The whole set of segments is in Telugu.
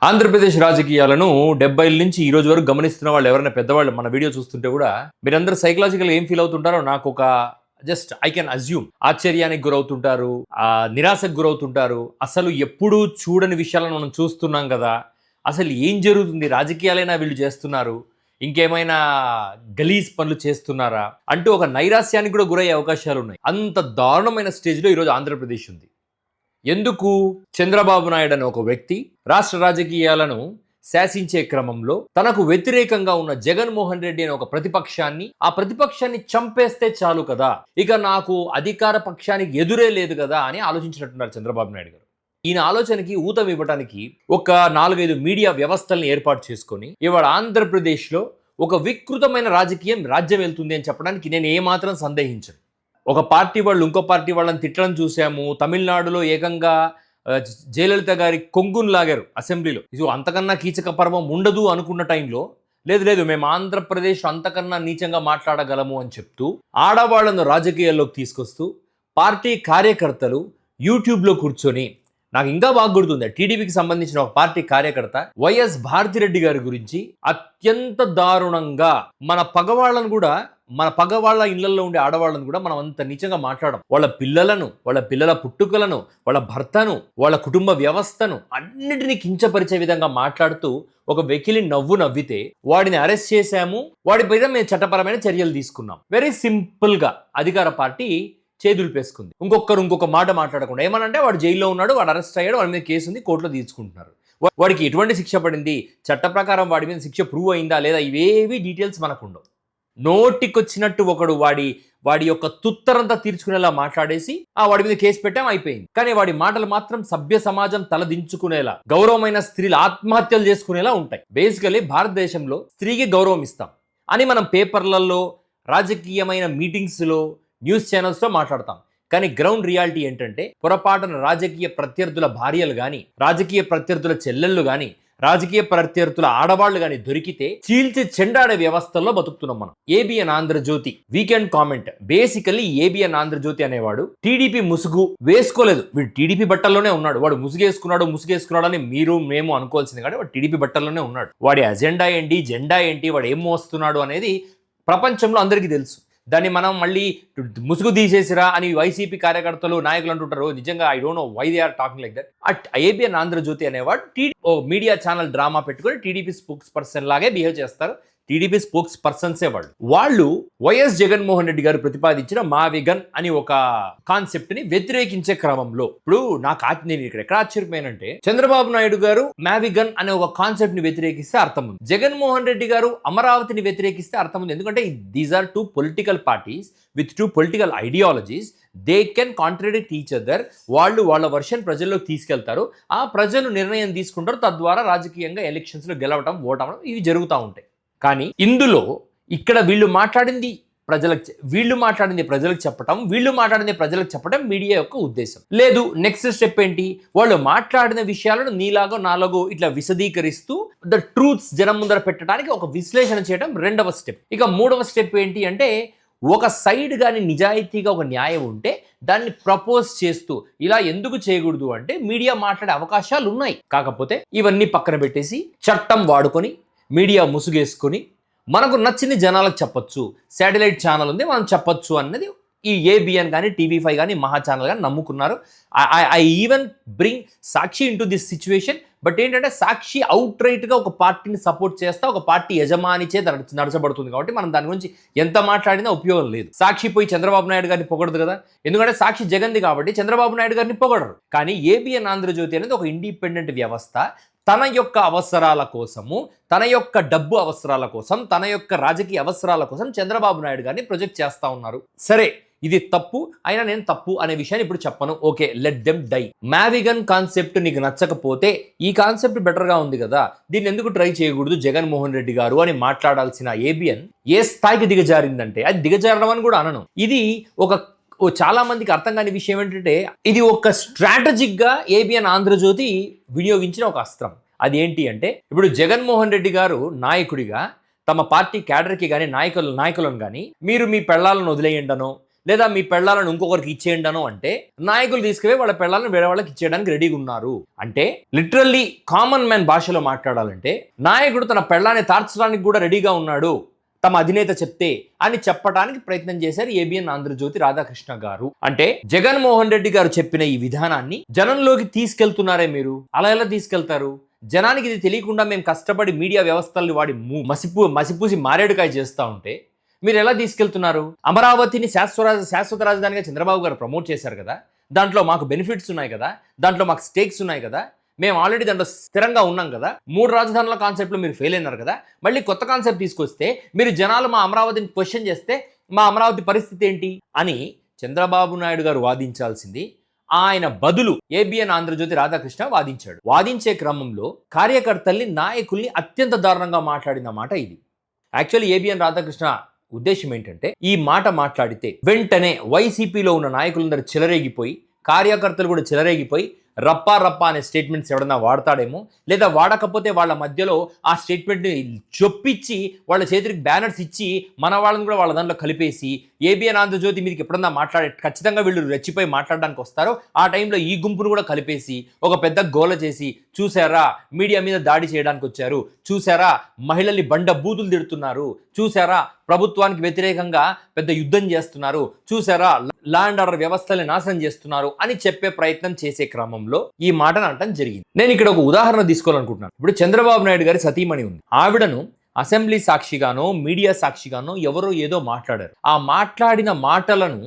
ఆంధ్రప్రదేశ్ రాజకీయాలను 70ల నుంచి ఈ రోజు వరకు గమనిస్తున్న వాళ్ళు ఎవరైనా పెద్దవాళ్ళు మన వీడియో చూస్తుంటే కూడా మీరందరూ సైకలాజికల్ ఏం ఫీల్ అవుతుంటారో నాకు ఒక జస్ట్ ఐ కెన్ అజ్యూమ్. ఆశ్చర్యానికి గురవుతుంటారు, నిరాశకు గురవుతుంటారు. అసలు ఎప్పుడూ చూడని విషయాలను మనం చూస్తున్నాం కదా, అసలు ఏం జరుగుతుంది, రాజకీయాలైనా వీళ్ళు చేస్తున్నారు, ఇంకేమైనా గలీజ్ పనులు చేస్తున్నారా అంటూ ఒక నైరాశ్యానికి కూడా గురయ్యే అవకాశాలు ఉన్నాయి. అంత దారుణమైన స్టేజ్లో ఈరోజు ఆంధ్రప్రదేశ్ ఉంది. ఎందుకు? చంద్రబాబు నాయుడు అనే ఒక వ్యక్తి రాష్ట్ర రాజకీయాలను శాసించే క్రమంలో తనకు వ్యతిరేకంగా ఉన్న జగన్మోహన్ రెడ్డి అనే ఒక ప్రతిపక్షాన్ని చంపేస్తే చాలు కదా, ఇక నాకు అధికార పక్షానికి ఎదురే లేదు కదా అని ఆలోచించినట్టున్నారు చంద్రబాబు నాయుడు గారు. ఈయన ఆలోచనకి ఊతం ఇవ్వడానికి ఒక 4-5 మీడియా వ్యవస్థలను ఏర్పాటు చేసుకొని ఇవాళ ఆంధ్రప్రదేశ్లో ఒక వికృతమైన రాజ్యం వెళ్తుంది అని చెప్పడానికి నేను ఏమాత్రం సందేహించను. ఒక పార్టీ వాళ్ళు ఇంకో పార్టీ వాళ్ళని తిట్టడం చూసాము. తమిళనాడులో ఏకంగా జయలలిత గారి కొంగును లాగారు అసెంబ్లీలో. ఇది అంతకన్నా కీచక పర్వం ఉండదు అనుకున్న టైంలో లేదు మేము ఆంధ్రప్రదేశ్ అంతకన్నా నీచంగా మాట్లాడగలము అని చెప్తూ ఆడవాళ్లను రాజకీయాల్లోకి తీసుకొస్తూ పార్టీ కార్యకర్తలు యూట్యూబ్లో కూర్చొని, నాకు ఇంకా బాగా గుర్తుంది, టీడీపీకి సంబంధించిన ఒక పార్టీ కార్యకర్త వైఎస్ భారతిరెడ్డి గారి గురించి అత్యంత దారుణంగా మన పగవాళ్ళ ఇళ్లలో ఉండే ఆడవాళ్ళను కూడా మనం అంత నీచంగా మాట్లాడడం, వాళ్ళ పిల్లలను, వాళ్ళ పిల్లల పుట్టుకలను, వాళ్ళ భర్తను, వాళ్ళ కుటుంబ వ్యవస్థను అన్నిటినీ కించపరిచే విధంగా మాట్లాడుతూ ఒక వెకిలి నవ్వితే వాడిని అరెస్ట్ చేశాము, వాడి పైన మేము చట్టపరమైన చర్యలు తీసుకున్నాం. వెరీ సింపుల్ గా అధికార పార్టీ చేదులిపేసుకుంది. ఇంకొక మాట మాట్లాడకుండా ఏమనంటే వాడు జైల్లో ఉన్నాడు, వాడు అరెస్ట్ అయ్యాడు, వాడి మీద కేసు ఉంది, కోర్టులో తీసుకుంటున్నారు. వాడికి ఎటువంటి శిక్ష పడింది, చట్ట ప్రకారం వాడి మీద శిక్ష ప్రూవ్ అయిందా లేదా, ఇవేవి డీటెయిల్స్ మనకు ఉండవు. నోటికొచ్చినట్టు ఒకడు వాడి యొక్క తుత్తరంతా తీర్చుకునేలా మాట్లాడేసి వాడి మీద కేసు పెట్టాం, అయిపోయింది. కానీ వాడి మాటలు మాత్రం సభ్య సమాజం తలదించుకునేలా, గౌరవమైన స్త్రీలు ఆత్మహత్యలు చేసుకునేలా ఉంటాయి. బేసికలీ భారతదేశంలో స్త్రీకి గౌరవం ఇస్తాం అని మనం పేపర్లలో, రాజకీయమైన మీటింగ్స్లో, న్యూస్ ఛానల్స్లో మాట్లాడతాం. కానీ గ్రౌండ్ రియాలిటీ ఏంటంటే పొరపాటున రాజకీయ ప్రత్యర్థుల భార్యలు కానీ, రాజకీయ ప్రత్యర్థుల చెల్లెళ్ళు కానీ, రాజకీయ ప్రత్యర్థుల ఆడవాళ్లు కానీ దొరికితే చీల్చి చెండాడే వ్యవస్థల్లో బతుకుతున్నాం మనం. ABN Andhra Jyothi weekend comment. Basically ABN Andhra Jyothi అనేవాడు టీడీపీ ముసుగు వేసుకోలేదు, వీడు టీడీపీ బట్టల్లోనే ఉన్నాడు. వాడు ముసుగేసుకున్నాడు అని మీరు మేము అనుకోవాల్సింది కానీ వాడు టీడీపీ బట్టల్లోనే ఉన్నాడు. వాడి అజెండా ఏంటి, జెండా ఏంటి, వాడు ఏం మోస్తున్నాడు అనేది ప్రపంచంలో అందరికీ తెలుసు. దాన్ని మనం మళ్ళీ ముసుగు తీసేసిరా అని వైసీపీ కార్యకర్తలు, నాయకులు అంటుంటారు. నిజంగా I don't know why they are talking like that. ABN Andhra Jyothi అనేవాడు మీడియా ఛానల్ డ్రామా పెట్టుకొని టీడీపీ స్పోక్స్ పర్సన్ లాగే బిహేవ్ చేస్తారు. టీడీపీ స్పోక్స్ పర్సన్సే వాళ్ళు వైఎస్ జగన్మోహన్ రెడ్డి గారు ప్రతిపాదించిన మావిగన్ అని ఒక కాన్సెప్ట్ ని వ్యతిరేకించే క్రమంలో ఇప్పుడు నేను ఇక్కడ ఎక్కడ ఆశ్చర్యపోయానంటే, చంద్రబాబు నాయుడు గారు మావిగన్ అనే ఒక కాన్సెప్ట్ ని వ్యతిరేకిస్తే అర్థం ఉంది, జగన్మోహన్ రెడ్డి గారు అమరావతిని వ్యతిరేకిస్తే అర్థం ఉంది. ఎందుకంటే these are 2 political parties with 2 political ideologies. They can contradict each other. వాళ్ళ వర్షన్ ప్రజల్లోకి తీసుకెళ్తారు, ఆ ప్రజలు నిర్ణయం తీసుకుంటారు, తద్వారా రాజకీయంగా ఎలక్షన్స్ లో గెలవడం, ఓటవడం ఇవి జరుగుతూ ఉంటాయి. కానీ ఇందులో ఇక్కడ వీళ్ళు మాట్లాడింది ప్రజలకు చెప్పడం మీడియా యొక్క ఉద్దేశం లేదు. నెక్స్ట్ స్టెప్ ఏంటి, వాళ్ళు మాట్లాడిన విషయాలను నాలాగో ఇట్లా విశదీకరిస్తూ ద ట్రూత్స్ జనం ముందర పెట్టడానికి ఒక విశ్లేషణ చేయడం రెండవ స్టెప్. ఇక మూడవ స్టెప్ ఏంటి అంటే, ఒక సైడ్ కానీ నిజాయితీగా ఒక న్యాయం ఉంటే దాన్ని ప్రపోజ్ చేస్తూ ఇలా ఎందుకు చేయకూడదు అంటే మీడియా మాట్లాడే అవకాశాలు ఉన్నాయి. కాకపోతే ఇవన్నీ పక్కన పెట్టేసి చట్టం వాడుకొని మీడియా ముసుగేసుకొని మనకు నచ్చింది జనాలకు చెప్పొచ్చు, శాటిలైట్ ఛానల్ ఉంది మనం చెప్పొచ్చు అన్నది ఈ ఏబిఎన్ కానీ, టీవీ5 కానీ, మహా ఛానల్ కానీ నమ్ముకున్నారు. I even bring Sakshi into this situation. But ఏంటంటే సాక్షి అవుట్ రైట్గా ఒక పార్టీని సపోర్ట్ చేస్తా, ఒక పార్టీ యజమానిచే నడచబడుతుంది కాబట్టి మనం దాని గురించి ఎంత మాట్లాడినా ఉపయోగం లేదు. సాక్షి పోయి చంద్రబాబు నాయుడు గారిని పొగడదు కదా, ఎందుకంటే సాక్షి జగన్ది కాబట్టి చంద్రబాబు నాయుడు గారిని పొగడరు. కానీ ఏబిఎన్ ఆంధ్రజ్యోతి అనేది ఒక ఇండిపెండెంట్ వ్యవస్థ. తన యొక్క అవసరాల కోసము, తన యొక్క డబ్బు అవసరాల కోసం, తన యొక్క రాజకీయ అవసరాల కోసం చంద్రబాబు నాయుడు గారిని ప్రొజెక్ట్ చేస్తా ఉన్నారు. సరే, ఇది తప్పు అయినా నేను తప్పు అనే విషయాన్ని ఇప్పుడు చెప్పను. Okay, let them die. మావిగన్ కాన్సెప్ట్ నీకు నచ్చకపోతే ఈ కాన్సెప్ట్ బెటర్గా ఉంది కదా, దీన్ని ఎందుకు ట్రై చేయకూడదు జగన్మోహన్ రెడ్డి గారు అని మాట్లాడాల్సిన ఏబిఎన్ ఏ స్థాయికి దిగజారిందంటే, అది దిగజారడం అని కూడా అనను, ఇది చాలా మందికి అర్థం కాని విషయం ఏంటంటే, ఇది ఒక స్ట్రాటజిక్ గా ఏబిఎన్ ఆంధ్రజ్యోతి వినియోగించిన ఒక అస్త్రం. అది ఏంటి అంటే, ఇప్పుడు జగన్మోహన్ రెడ్డి గారు నాయకుడిగా తమ పార్టీ క్యాడర్కి కానీ నాయకులను కానీ మీరు మీ పెళ్లాలను వదిలేయండనో లేదా మీ పెళ్లాలను ఇంకొకరికి ఇచ్చేయండనో అంటే నాయకులు తీసుకుపోయి వాళ్ళ పెళ్లాలను వేరే వాళ్ళకి ఇచ్చేయడానికి రెడీగా ఉన్నారు. అంటే లిటరల్లీ కామన్ మ్యాన్ భాషలో మాట్లాడాలంటే నాయకుడు తన పెళ్లాన్ని తార్చడానికి కూడా రెడీగా ఉన్నాడు తమ అధినేత చెప్తే అని చెప్పడానికి ప్రయత్నం చేశారు ఏబిఎన్ ఆంధ్రజ్యోతి రాధాకృష్ణ గారు. అంటే జగన్మోహన్ రెడ్డి గారు చెప్పిన ఈ విధానాన్ని జనంలోకి తీసుకెళ్తున్నారే మీరు. అలా ఎలా తీసుకెళ్తారు? జనానికి ఇది తెలియకుండా మేము కష్టపడి మీడియా వ్యవస్థల్ని వాడి మసిపూసి మారేడుకాయ చేస్తూ ఉంటే మీరు ఎలా తీసుకెళ్తున్నారు? అమరావతిని శాశ్వత రాజధానిగా చంద్రబాబు గారు ప్రమోట్ చేశారు కదా, దాంట్లో మాకు బెనిఫిట్స్ ఉన్నాయి కదా, దాంట్లో మాకు స్టేక్స్ ఉన్నాయి కదా, మేము ఆల్రెడీ దాంట్లో స్థిరంగా ఉన్నాం కదా, 3 రాజధానుల కాన్సెప్ట్లో మీరు ఫెయిల్ అయినారు కదా, మళ్ళీ కొత్త కాన్సెప్ట్ తీసుకొస్తే మీరు జనాలు మా అమరావతిని క్వశ్చన్ చేస్తే మా అమరావతి పరిస్థితి ఏంటి అని చంద్రబాబు నాయుడు గారు వాదించాల్సింది ఆయన బదులు ఏబిఎన్ ఆంధ్రజ్యోతి రాధాకృష్ణ వాదించాడు. వాదించే క్రమంలో కార్యకర్తల్ని నాయకుల్ని అత్యంత దారుణంగా మాట్లాడిన మాట ఇది. యాక్చువల్లీ ఏబిఎన్ రాధాకృష్ణ ఉద్దేశం ఏంటంటే ఈ మాట మాట్లాడితే వెంటనే వైసీపీలో ఉన్న నాయకులందరూ చెలరేగిపోయి కార్యకర్తలు కూడా చెలరేగిపోయి రప్పా అనే స్టేట్మెంట్స్ ఎవడన్నా వాడతాడేమో, లేదా వాడకపోతే వాళ్ళ మధ్యలో ఆ స్టేట్మెంట్ని చొప్పించి వాళ్ళ చేతికి బ్యానర్స్ ఇచ్చి మన వాళ్ళని కూడా వాళ్ళ దాంట్లో కలిపేసి ఏబిఎన్ ఆంధ్రజ్యోతి మీదకి ఎప్పుడన్నా ఖచ్చితంగా వీళ్ళు రెచ్చిపోయి మాట్లాడడానికి వస్తారో ఆ టైంలో ఈ గుంపును కూడా కలిపేసి ఒక పెద్ద గోల చేసి చూసారా మీడియా మీద దాడి చేయడానికి వచ్చారు, చూసారా మహిళల్ని బూతులు తిడుతున్నారు, చూసారా ప్రభుత్వానికి వ్యతిరేకంగా పెద్ద యుద్ధం చేస్తున్నారు, చూసారా లా అండ్ ఆర్డర్ వ్యవస్థల్ని నాశనం చేస్తున్నారు అని చెప్పే ప్రయత్నం చేసే క్రమంలో ఈ మాటను అనటం జరిగింది. నేను ఇక్కడ ఒక ఉదాహరణ తీసుకోవాలనుకుంటున్నాను. ఇప్పుడు చంద్రబాబు నాయుడు గారి సతీమణి ఉంది. ఆవిడను అసెంబ్లీ సాక్షిగానో మీడియా సాక్షిగానో ఎవరో ఏదో మాట్లాడారు. ఆ మాట్లాడిన మాటలను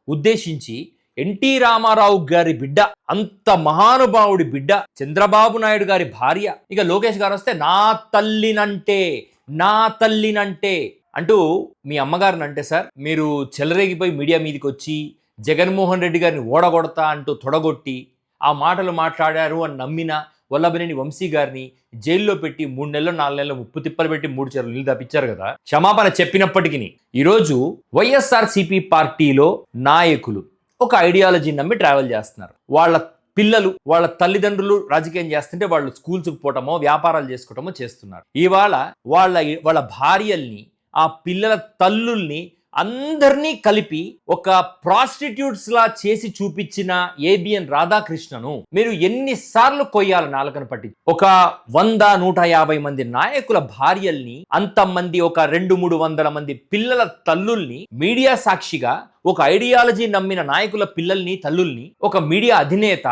ఉద్దేశించి ఎన్టీ రామారావు గారి బిడ్డ, అంత మహానుభావుడి బిడ్డ చంద్రబాబు నాయుడు గారి భార్య, ఇక లోకేష్ గారు వస్తే నా తల్లినంటే అంటూ మీ అమ్మగారిని అంటే సార్ మీరు చెలరేగిపోయి మీడియా మీదకి వచ్చి జగన్మోహన్ రెడ్డి గారిని ఓడగొడతా అంటూ తొడగొట్టి ఆ మాటలు మాట్లాడారు అని నమ్మిన వల్లభనేని వంశీ గారిని జైల్లో పెట్టి 3 నెలలు 4 నెలలు ముప్పు తిప్పలు పెట్టి 3 చెరువులు నీళ్ళు తప్పించారు కదా. క్షమాపణ చెప్పినప్పటికీ ఈరోజు వైఎస్ఆర్సీపీ పార్టీలో నాయకులు ఒక ఐడియాలజీ నమ్మి ట్రావెల్ చేస్తున్నారు. వాళ్ళ పిల్లలు వాళ్ళ తల్లిదండ్రులు రాజకీయం చేస్తుంటే వాళ్ళు స్కూల్స్కి పోవటమో వ్యాపారాలు చేసుకోవటమో చేస్తున్నారు. ఇవాళ వాళ్ళ భార్యల్ని ఆ పిల్లల తల్లుల్ని అందరినీ కలిపి ఒక ప్రాస్టిట్యూట్స్ లా చేసి చూపించిన ఏబిఎన్ రాధాకృష్ణను మీరు ఎన్నిసార్లు కొయ్యాలి నాలుకను పట్టి? ఒక 100-150 మంది నాయకుల భార్యల్ని, అంతమంది ఒక 200-300 మంది పిల్లల తల్లుల్ని మీడియా సాక్షిగా ఒక ఐడియాలజీ నమ్మిన నాయకుల పిల్లల్ని తల్లుల్ని ఒక మీడియా అధినేత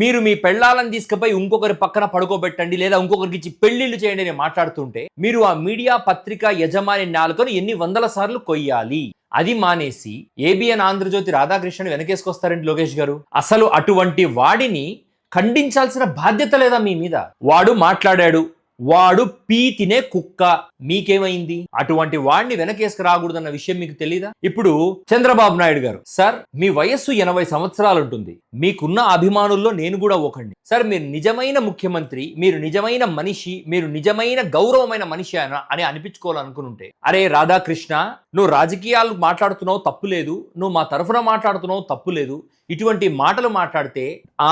మీరు మీ పెళ్లాలను తీసుకుపోయి ఇంకొకరి పక్కన పడుకోబెట్టండి లేదా ఇంకొకరికి ఇచ్చి పెళ్లిళ్ళు చేయండి అని మాట్లాడుతుంటే మీరు ఆ మీడియా పత్రిక యజమాని నాలుకను ఎన్ని 100 సార్లు కొయ్యాలి? అది మానేసి ఏబిఎన్ ఆంధ్రజ్యోతి రాధాకృష్ణని వెనకేసుకొస్తారండి లోకేష్ గారు. అసలు అటువంటి వాడిని ఖండించాల్సిన బాధ్యత లేదా మీ మీద? వాడు మాట్లాడాడు, వాడు పీ తినే కుక్క, మీకేమైంది? అటువంటి వాడిని వెనకేసుకు రాకూడదన్న విషయం మీకు తెలీదా? ఇప్పుడు చంద్రబాబు నాయుడు గారు, సార్ మీ వయస్సు 80 సంవత్సరాలు ఉంటుంది, మీకున్న అభిమానుల్లో నేను కూడా ఒకండి. సార్ మీరు నిజమైన ముఖ్యమంత్రి, మీరు నిజమైన మనిషి, మీరు నిజమైన గౌరవమైన మనిషి అని అనిపించుకోవాలనుకుంటే, అరే రాధాకృష్ణ నువ్వు రాజకీయాలు మాట్లాడుతున్నావు తప్పులేదు, నువ్వు మా తరఫున మాట్లాడుతున్నావు తప్పులేదు, ఇటువంటి మాటలు మాట్లాడితే ఆ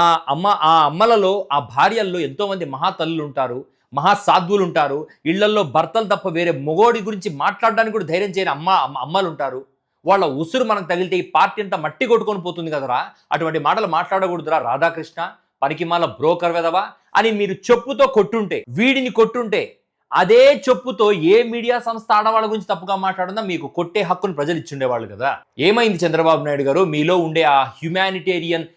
అమ్మలలో ఆ భార్యల్లో ఎంతో మంది మహాతల్లులు ఉంటారు, మహాసాధ్వులు ఉంటారు, ఇళ్లల్లో భర్తలు తప్ప వేరే మొగోడి గురించి మాట్లాడడానికి కూడా ధైర్యం చేయని అమ్మలు ఉంటారు. వాళ్ళ ఉసురు మనకు తగిలితే ఈ పార్టీ అంతా మట్టి కొట్టుకొని పోతుంది కదరా, అటువంటి మాటలు మాట్లాడకూడదురా రాధాకృష్ణ, పనికిమాల బ్రోకర్ వెదవా అని మీరు చెప్పుతో కొట్టుంటే, వీడిని కొట్టుంటే అదే చెప్పుతో ఏ మీడియా సంస్థ ఆడవాళ్ళ గురించి తప్పుగా మాట్లాడుందా మీకు కొట్టే హక్కును ప్రజలు ఇచ్చుండేవాళ్ళు కదా. ఏమైంది చంద్రబాబు నాయుడు గారు? మీలో ఉండే ఆ హ్యుమానిటేరియన్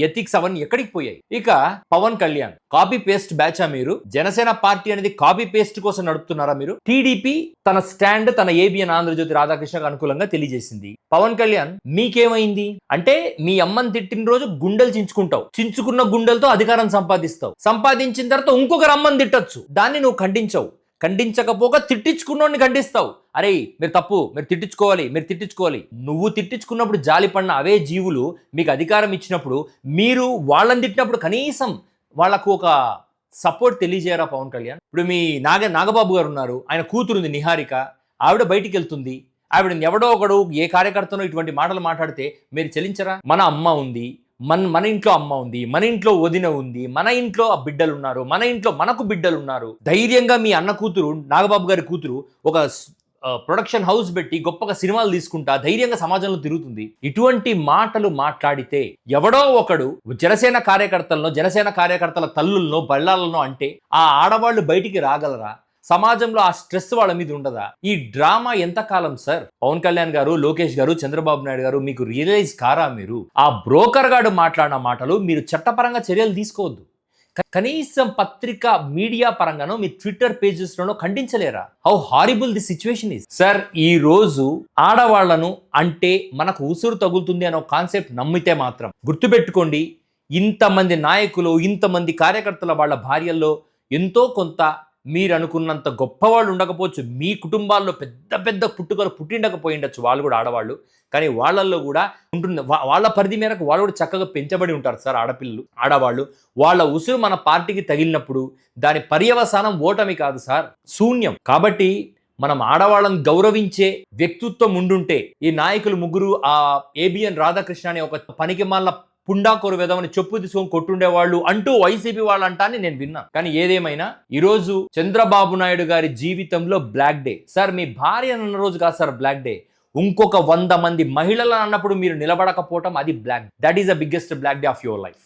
ఎథిక్స్ అవన్నీ ఎక్కడికి పోయాయి? ఇక పవన్ కళ్యాణ్ కాపీ పేస్ట్ బ్యాచా మీరు? జనసేన పార్టీ అనేది కాపీ పేస్ట్ కోసం నడుపుతున్నారా మీరు? టీడీపీ తన స్టాండ్ తన ఏబిఎన్ ఆంధ్రజ్యోతి రాధాకృష్ణకు అనుకూలంగా తెలియజేసింది. పవన్ కళ్యాణ్ మీకేమైంది అంటే మీ అమ్మని తిట్టిన రోజు గుండెలు చించుకుంటావు, చించుకున్న గుండెలతో అధికారం సంపాదిస్తావు, సంపాదించిన తర్వాత ఇంకొకరు అమ్మని తిట్టొచ్చు, దాన్ని నువ్వు ఖండించవు, ఖండించకపోగా తిట్టించుకున్నోడిని ఖండిస్తావు. అరే మీరు తప్పు, మీరు తిట్టించుకోవాలి. నువ్వు తిట్టించుకున్నప్పుడు జాలిపడిన అవే జీవులు మీకు అధికారం ఇచ్చినప్పుడు మీరు వాళ్ళని తిట్టినప్పుడు కనీసం వాళ్లకు ఒక సపోర్ట్ తెలియజేయరా పవన్ కళ్యాణ్? ఇప్పుడు మీ నాగబాబు గారు ఉన్నారు, ఆయన కూతురుంది నిహారిక, ఆవిడ బయటికి వెళ్తుంది, ఆవిడని ఎవడో ఒకడు ఏ కార్యకర్తనో ఇటువంటి మాటలు మాట్లాడితే మీరు చెల్లించరా? మన అమ్మ ఉంది, మన ఇంట్లో అమ్మ ఉంది, మన ఇంట్లో వదిన ఉంది, మన ఇంట్లో ఆ బిడ్డలు ఉన్నారు, మన ఇంట్లో మనకు బిడ్డలు ఉన్నారు. ధైర్యంగా మీ అన్న కూతురు, నాగబాబు గారి కూతురు ఒక ప్రొడక్షన్ హౌస్ పెట్టి గొప్పగా సినిమాలు తీసుకుంటా ధైర్యంగా సమాజంలో తిరుగుతుంది. ఇటువంటి మాటలు మాట్లాడితే ఎవడో ఒకడు జనసేన కార్యకర్తల తల్లుల్లో బళ్ళాలను అంటే ఆ ఆడవాళ్ళు బయటికి రాగలరా? సమాజంలో ఆ స్ట్రెస్ వాళ్ళ మీద ఉండదా? ఈ డ్రామా ఎంతకాలం సార్? పవన్ కళ్యాణ్ గారు, లోకేష్ గారు, చంద్రబాబు నాయుడు గారు, మీకు రియలైజ్ కారా? మీరు ఆ బ్రోకర్ గాడు మాట్లాడిన మాటలు మీరు చట్టపరంగా చర్యలు తీసుకోవద్దు. కనీసం పత్రిక మీడియా పరంగానో మీ ట్విట్టర్ పేజెస్ లోనో ఖండించలేరా? How horrible the situation is. Sir, ఈ రోజు ఆడవాళ్లను అంటే మనకు ఉసురు తగులుతుంది అనే కాన్సెప్ట్ నమ్మితే మాత్రం గుర్తుపెట్టుకోండి, ఇంతమంది నాయకులు, ఇంతమంది కార్యకర్తల వాళ్ళ భార్యల్లో ఎంతో కొంత మీరు అనుకున్నంత గొప్పవాళ్ళు ఉండకపోవచ్చు. మీ కుటుంబాల్లో పెద్ద పెద్ద పుట్టుకలు పుట్టిండకపోయిండొచ్చు వాళ్ళు కూడా ఆడవాళ్ళు. కానీ వాళ్ళల్లో కూడా ఉంటుంది, వాళ్ళ పరిధి మేరకు వాళ్ళు కూడా చక్కగా పెంచబడి ఉంటారు సార్. ఆడవాళ్ళు వాళ్ళ ఉసురు మన పార్టీకి తగిలినప్పుడు దాని పర్యవసానం ఓటమి కాదు సార్, శూన్యం. కాబట్టి మనం ఆడవాళ్ళని గౌరవించే వ్యక్తిత్వం ఉండుంటే ఈ నాయకులు ముగ్గురు ఆ ఏబిఎన్ రాధాకృష్ణ అనే ఒక పనికిమాల పుండాకోరు వెదవని చెప్పు తీసుకొని కొట్టుండేవాళ్ళు అంటూ వైసీపీ వాళ్ళు అంటాన్ని నేను విన్నా. కానీ ఏదేమైనా ఈరోజు చంద్రబాబు నాయుడు గారి జీవితంలో బ్లాక్ డే సార్. మీ భార్య అన్న రోజు కాదు సార్ బ్లాక్ డే, ఇంకొక 100 మంది మహిళలు అన్నప్పుడు మీరు నిలబడకపోవటం అది black. That is the biggest black day of your life.